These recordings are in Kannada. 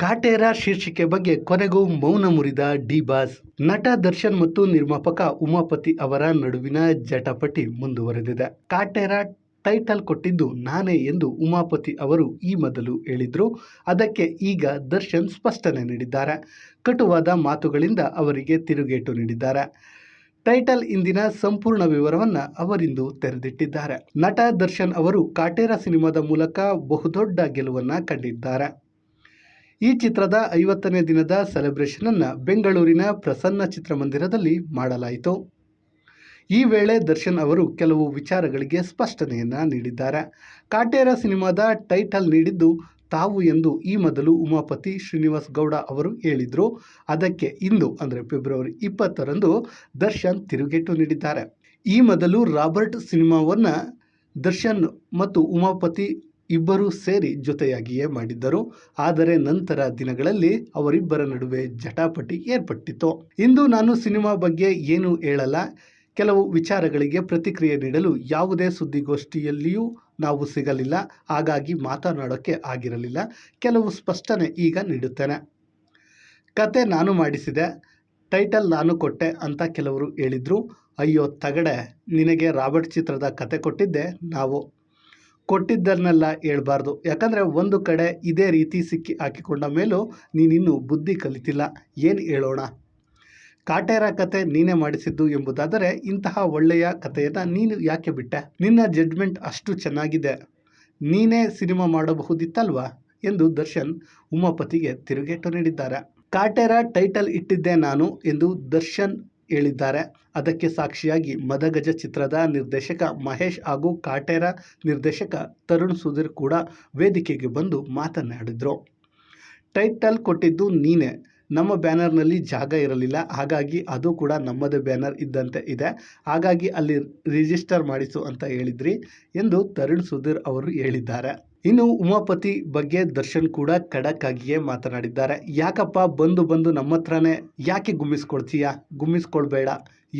ಕಾಟೇರ ಶೀರ್ಷಿಕೆ ಬಗ್ಗೆ ಕೊನೆಗೂ ಮೌನ ಮುರಿದ ಡಿ ಬಾಸ್. ನಟ ದರ್ಶನ್ ಮತ್ತು ನಿರ್ಮಾಪಕ ಉಮಾಪತಿ ಅವರ ನಡುವಿನ ಜಟಾಪಟಿ ಮುಂದುವರೆದಿದೆ. ಕಾಟೇರ ಟೈಟಲ್ ಕೊಟ್ಟಿದ್ದು ನಾನೇ ಎಂದು ಉಮಾಪತಿ ಅವರು ಈ ಮೊದಲು ಹೇಳಿದ್ರು. ಅದಕ್ಕೆ ಈಗ ದರ್ಶನ್ ಸ್ಪಷ್ಟನೆ ನೀಡಿದ್ದಾರೆ. ಕಟುವಾದ ಮಾತುಗಳಿಂದ ಅವರಿಗೆ ತಿರುಗೇಟು ನೀಡಿದ್ದಾರೆ. ಟೈಟಲ್ ಹಿಂದಿನ ಸಂಪೂರ್ಣ ವಿವರವನ್ನ ಅವರಿಂದು ತೆರೆದಿಟ್ಟಿದ್ದಾರೆ. ನಟ ದರ್ಶನ್ ಅವರು ಕಾಟೇರ ಸಿನಿಮಾದ ಮೂಲಕ ಬಹುದೊಡ್ಡ ಗೆಲುವನ್ನ ಕಂಡಿದ್ದಾರೆ. ಈ ಚಿತ್ರದ 50ನೇ ದಿನದ ಸೆಲೆಬ್ರೇಷನ್ ಅನ್ನು ಬೆಂಗಳೂರಿನ ಪ್ರಸನ್ನ ಚಿತ್ರಮಂದಿರದಲ್ಲಿ ಮಾಡಲಾಯಿತು. ಈ ವೇಳೆ ದರ್ಶನ್ ಅವರು ಕೆಲವು ವಿಚಾರಗಳಿಗೆ ಸ್ಪಷ್ಟನೆಯನ್ನ ನೀಡಿದ್ದಾರೆ. ಕಾಟೇರ ಸಿನಿಮಾದ ಟೈಟಲ್ ನೀಡಿದ್ದು ತಾವು ಎಂದು ಈ ಮೊದಲು ಉಮಾಪತಿ ಶ್ರೀನಿವಾಸ್ ಗೌಡ ಅವರು ಹೇಳಿದ್ರು. ಅದಕ್ಕೆ ಇಂದು ಅಂದರೆ ಫೆಬ್ರವರಿ 20ರಂದು ದರ್ಶನ್ ತಿರುಗೇಟು ನೀಡಿದ್ದಾರೆ. ಈ ಮೊದಲು ರಾಬರ್ಟ್ ಸಿನಿಮಾವನ್ನ ದರ್ಶನ್ ಮತ್ತು ಉಮಾಪತಿ ಇಬ್ಬರೂ ಸೇರಿ ಜೊತೆಯಾಗಿಯೇ ಮಾಡಿದ್ದರು. ಆದರೆ ನಂತರ ದಿನಗಳಲ್ಲಿ ಅವರಿಬ್ಬರ ನಡುವೆ ಜಟಾಪಟಿ ಏರ್ಪಟ್ಟಿತ್ತು. ಇಂದು ನಾನು ಸಿನಿಮಾ ಬಗ್ಗೆ ಏನೂ ಹೇಳಲ್ಲ. ಕೆಲವು ವಿಚಾರಗಳಿಗೆ ಪ್ರತಿಕ್ರಿಯೆ ನೀಡಲು ಯಾವುದೇ ಸುದ್ದಿಗೋಷ್ಠಿಯಲ್ಲಿಯೂ ನಾವು ಸಿಗಲಿಲ್ಲ. ಹಾಗಾಗಿ ಮಾತನಾಡೋಕ್ಕೆ ಆಗಿರಲಿಲ್ಲ. ಕೆಲವು ಸ್ಪಷ್ಟನೆ ಈಗ ನೀಡುತ್ತೇನೆ. ಕತೆ ನಾನು ಮಾಡಿಸಿದೆ, ಟೈಟಲ್ ನಾನು ಕೊಟ್ಟೆ ಅಂತ ಕೆಲವರು ಹೇಳಿದ್ರು. ಅಯ್ಯೋ ತಗಡೆ, ನಿನಗೆ ರಾಬರ್ಟ್ ಚಿತ್ರದ ಕತೆ ಕೊಟ್ಟಿದ್ದೆ ನಾವು. ಕೊಟ್ಟಿದ್ದನ್ನೆಲ್ಲ ಹೇಳ್ಬಾರ್ದು. ಯಾಕಂದರೆ ಒಂದು ಕಡೆ ಇದೇ ರೀತಿ ಸಿಕ್ಕಿ ಹಾಕಿಕೊಂಡ ಮೇಲೂ ನೀನಿನ್ನೂ ಬುದ್ಧಿ ಕಲಿತಿಲ್ಲ. ಏನು ಹೇಳೋಣ? ಕಾಟೇರ ಕತೆ ನೀನೇ ಮಾಡಿಸಿದ್ದು ಎಂಬುದಾದರೆ ಇಂತಹ ಒಳ್ಳೆಯ ಕಥೆಯನ್ನು ನೀನು ಯಾಕೆ ಬಿಟ್ಟೆ? ನಿನ್ನ ಜಡ್ಜ್ಮೆಂಟ್ ಅಷ್ಟು ಚೆನ್ನಾಗಿದೆ, ನೀನೇ ಸಿನಿಮಾ ಮಾಡಬಹುದಿತ್ತಲ್ವಾ ಎಂದು ದರ್ಶನ್ ಉಮಾಪತಿಗೆ ತಿರುಗೇಟು ನೀಡಿದ್ದಾರೆ. ಕಾಟೇರ ಟೈಟಲ್ ಇಟ್ಟಿದ್ದೆ ನಾನು ಎಂದು ದರ್ಶನ್ ಹೇಳಿದ್ದಾರೆ. ಅದಕ್ಕೆ ಸಾಕ್ಷಿಯಾಗಿ ಮದಗಜ ಚಿತ್ರದ ನಿರ್ದೇಶಕ ಮಹೇಶ್ ಹಾಗೂ ಕಾಟೇರ ನಿರ್ದೇಶಕ ತರುಣ್ ಸುಧೀರ್ ಕೂಡ ವೇದಿಕೆಗೆ ಬಂದು ಮಾತನಾಡಿದ್ರು. ಟೈಟಲ್ ಕೊಟ್ಟಿದ್ದು ನೀನೇ, ನಮ್ಮ ಬ್ಯಾನರ್ನಲ್ಲಿ ಜಾಗ ಇರಲಿಲ್ಲ, ಹಾಗಾಗಿ ಅದು ಕೂಡ ನಮ್ಮದೇ ಬ್ಯಾನರ್ ಇದ್ದಂತೆ ಇದೆ, ಹಾಗಾಗಿ ಅಲ್ಲಿ ರಿಜಿಸ್ಟರ್ ಮಾಡಿಸು ಅಂತ ಹೇಳಿದ್ರಿ ಎಂದು ತರುಣ್ ಸುಧೀರ್ ಅವರು ಹೇಳಿದ್ದಾರೆ. ಇನ್ನು ಉಮಾಪತಿ ಬಗ್ಗೆ ದರ್ಶನ್ ಕೂಡ ಖಡಕ್ ಆಗಿಯೇ ಮಾತನಾಡಿದ್ದಾರೆ. ಯಾಕಪ್ಪ ಬಂದು ನಮ್ಮ ಹತ್ರನೇ ಯಾಕೆ ಗುಮ್ಮಿಸ್ಕೊಳ್ತೀಯಾ? ಗುಮ್ಮಿಸ್ಕೊಳ್ಬೇಡ,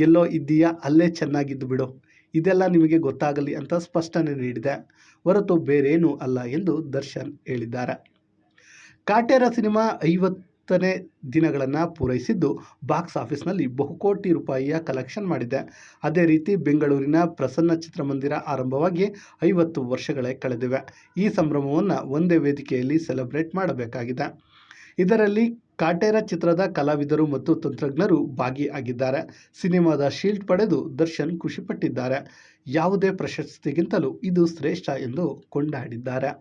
ಎಲ್ಲೋ ಇದ್ದೀಯಾ ಅಲ್ಲೇ ಚೆನ್ನಾಗಿದ್ದು ಬಿಡು, ಇದೆಲ್ಲ ನಿಮಗೆ ಗೊತ್ತಾಗಲಿ ಅಂತ ಸ್ಪಷ್ಟನೆ ನೀಡಿದೆ ಹೊರತು ಬೇರೇನೂ ಅಲ್ಲ ಎಂದು ದರ್ಶನ್ ಹೇಳಿದ್ದಾರೆ. ಕಾಟೇರ ಸಿನಿಮಾ 50ನೇ ದಿನಗಳನ್ನು ಪೂರೈಸಿದ್ದು ಬಾಕ್ಸ್ ಆಫೀಸ್ನಲ್ಲಿ ಬಹುಕೋಟಿ ರೂಪಾಯಿಯ ಕಲೆಕ್ಷನ್ ಮಾಡಿದೆ. ಅದೇ ರೀತಿ ಬೆಂಗಳೂರಿನ ಪ್ರಸನ್ನ ಚಿತ್ರಮಂದಿರ ಆರಂಭವಾಗಿ 50 ವರ್ಷಗಳೇ ಕಳೆದಿವೆ. ಈ ಸಂಭ್ರಮವನ್ನು ಒಂದೇ ವೇದಿಕೆಯಲ್ಲಿ ಸೆಲೆಬ್ರೇಟ್ ಮಾಡಬೇಕಾಗಿದೆ. ಇದರಲ್ಲಿ ಕಾಟೇರ ಚಿತ್ರದ ಕಲಾವಿದರು ಮತ್ತು ತಂತ್ರಜ್ಞರು ಭಾಗಿಯಾಗಿದ್ದಾರೆ. ಸಿನಿಮಾದ ಶೀಲ್ಡ್ ಪಡೆದು ದರ್ಶನ್ ಖುಷಿಪಟ್ಟಿದ್ದಾರೆ. ಯಾವುದೇ ಪ್ರಶಸ್ತಿಗಿಂತಲೂ ಇದು ಶ್ರೇಷ್ಠ ಎಂದು ಕೊಂಡಾಡಿದ್ದಾರೆ.